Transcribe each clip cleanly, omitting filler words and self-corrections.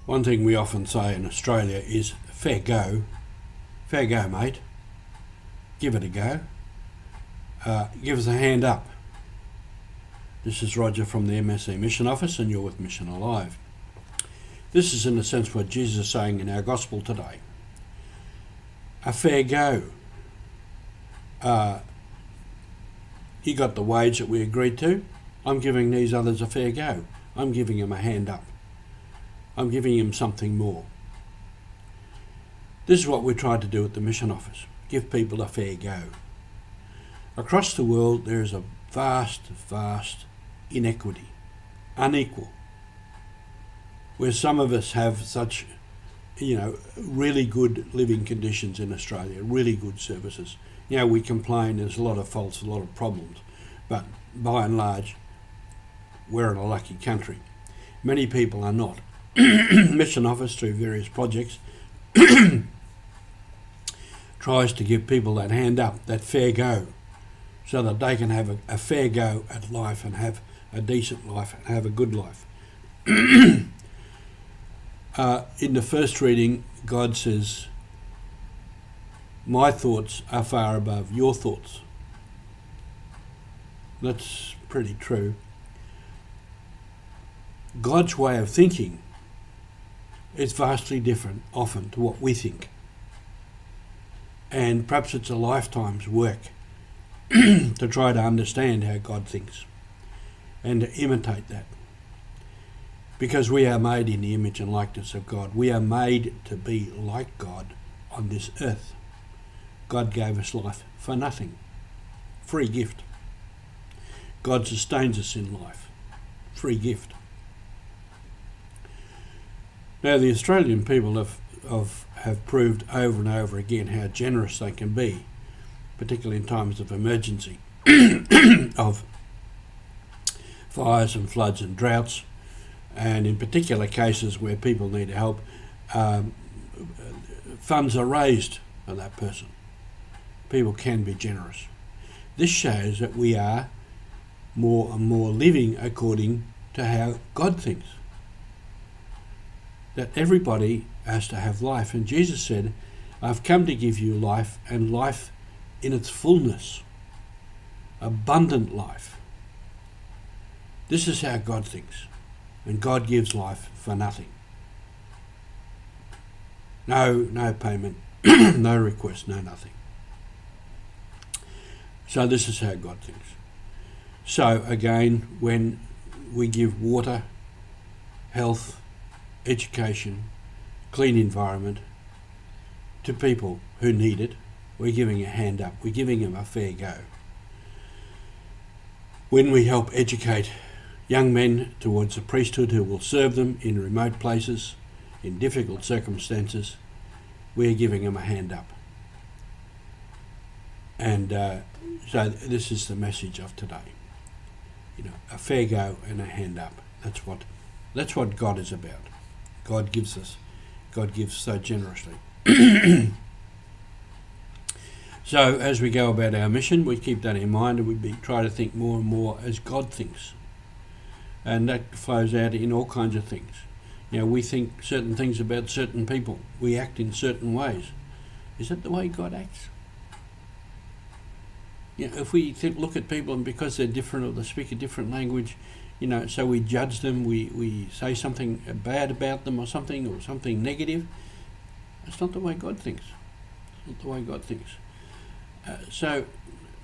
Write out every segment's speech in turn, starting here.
One thing we often say in Australia is fair go. Fair go, mate. Give it a go. Give us a hand up. This is Roger from the MSC Mission Office, and you're with Mission Alive. This is in a sense what Jesus is saying in our gospel today. A fair go. You got the wage that we agreed to. I'm giving these others a fair go. I'm giving them a hand up. I'm giving them something more. This is what we try to do at the Mission Office. Give people a fair go. Across the world there is a vast inequity, unequal, where some of us have such, really good living conditions in Australia, really good services. We complain there's a lot of faults, a lot of problems, but by and large, we're in a lucky country. Many people are not. Mission Office, through various projects, tries to give people that hand up, that fair go, so that they can have a fair go at life and have a decent life and have a good life. In the first reading, God says, my thoughts are far above your thoughts. That's pretty true. God's way of thinking is vastly different often to what we think. And perhaps it's a lifetime's work to try to understand how God thinks and to imitate that. Because we are made in the image and likeness of God. We are made to be like God on this earth. God gave us life for nothing. Free gift. God sustains us in life. Free gift. Now the Australian people have proved over and over again how generous they can be, particularly in times of emergency, of fires and floods and droughts, and in particular cases where people need help, funds are raised for that person. People can be generous. This shows that we are more and more living according to how God thinks. That everybody has to have life. And Jesus said, I've come to give you life, and life in its fullness. Abundant life. This is how God thinks. And God gives life for nothing. No payment, no request, no nothing. So this is how God thinks. So again, when we give water, health, education, clean environment to people who need it, we're giving a hand up. We're giving them a fair go. When we help educate young men towards a priesthood who will serve them in remote places, in difficult circumstances, we're giving them a hand up. And so this is the message of today. A fair go and a hand up. That's what God is about. God gives so generously. So as we go about our mission, we keep that in mind, and we try to think more and more as God thinks. And that flows out in all kinds of things. We think certain things about certain people. We act in certain ways. Is that the way God acts? If we look at people and because they're different or they speak a different language, so we judge them, we say something bad about them or something negative, that's not the way God thinks. It's not the way God thinks. So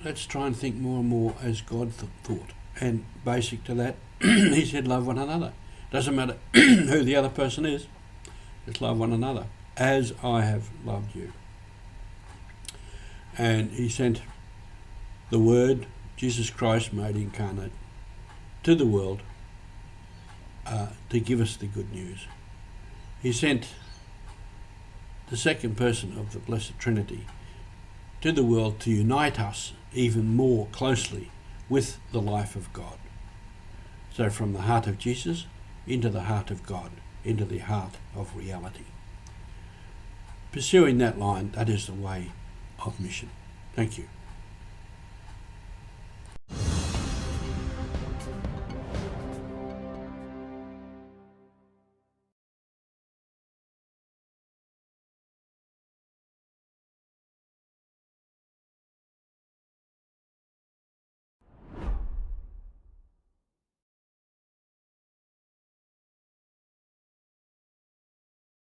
let's try and think more and more as God thought. And basic to that, he said, love one another. Doesn't matter who the other person is, just love one another, as I have loved you. And he sent the Word, Jesus Christ made incarnate, to the world to give us the good news. He sent the second person of the Blessed Trinity to the world to unite us even more closely with the life of God. So from the heart of Jesus into the heart of God, into the heart of reality. Pursuing that line, that is the way of mission. Thank you.